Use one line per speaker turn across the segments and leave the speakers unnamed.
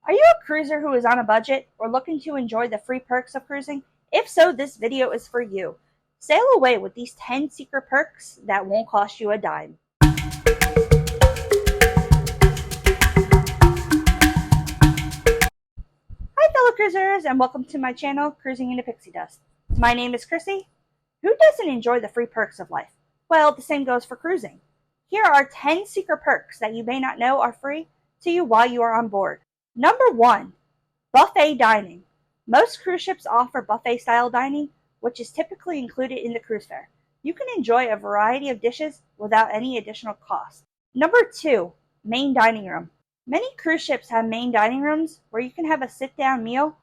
Are you a cruiser who is on a budget or looking to enjoy the free perks of cruising? If so, this video is for you. Sail away with these 10 secret perks that won't cost you a dime. Hi fellow cruisers, and welcome to my channel, Cruising into Pixie Dust. My name is Chrissy. Who doesn't enjoy the free perks of life? Well, the same goes for cruising. Here are 10 secret perks that you may not know are free to you while you are on board. Number 1. Buffet dining. Most cruise ships offer buffet-style dining, which is typically included in the cruise fare. You can enjoy a variety of dishes without any additional cost. Number 2. Main dining room. Many cruise ships have main dining rooms where you can have a sit-down meal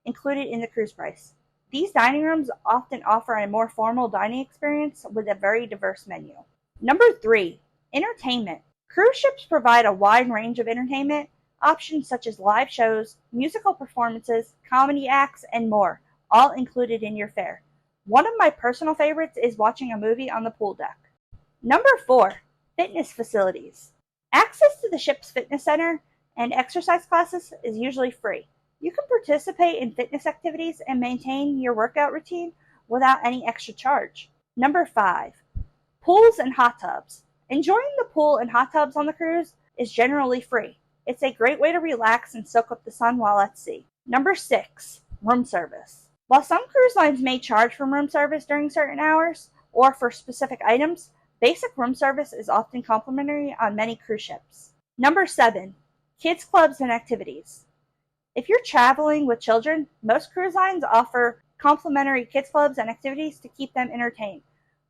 included in the cruise price. These dining rooms often offer a more formal dining experience with a very diverse menu. Number 3. Entertainment. Cruise ships provide a wide range of entertainment options such as live shows, musical performances, comedy acts, and more, all included in your fare. One of my personal favorites is watching a movie on the pool deck. Number 4. Fitness facilities. Access to the ship's fitness center and exercise classes is usually free. You can participate in fitness activities and maintain your workout routine without any extra charge. Number 5. Pools and hot tubs. Enjoying the pool and hot tubs on the cruise is generally free. It's a great way to relax and soak up the sun while at sea. Number 6. Room service. While some cruise lines may charge for room service during certain hours or for specific items, basic room service is often complimentary on many cruise ships. Number 7. Kids clubs and activities. If you're traveling with children, most cruise lines offer complimentary kids clubs and activities to keep them entertained.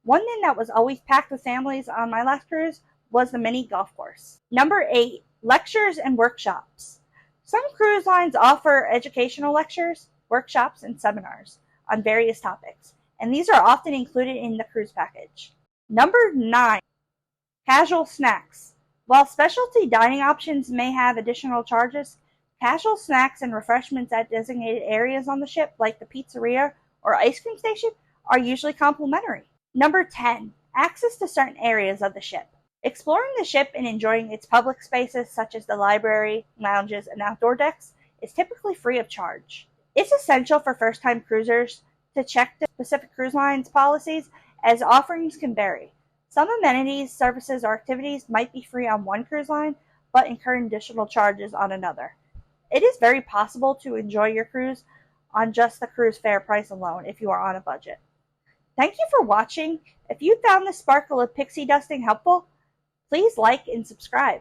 One thing that was always packed with families on my last cruise was the mini golf course. Number 8. Lectures and workshops. Some cruise lines offer educational lectures, workshops, and seminars on various topics, and these are often included in the cruise package. Number 9. Casual snacks. While specialty dining options may have additional charges, casual snacks and refreshments at designated areas on the ship, like the pizzeria or ice cream station, are usually complimentary. Number 10. Access to certain areas of the ship. Exploring the ship and enjoying its public spaces such as the library, lounges, and outdoor decks is typically free of charge. It's essential for first-time cruisers to check the Pacific Cruise Line's policies, as offerings can vary. Some amenities, services, or activities might be free on one cruise line, but incur additional charges on another. It is very possible to enjoy your cruise on just the cruise fare price alone if you are on a budget. Thank you for watching. If you found this sparkle of pixie dusting helpful, please like and subscribe.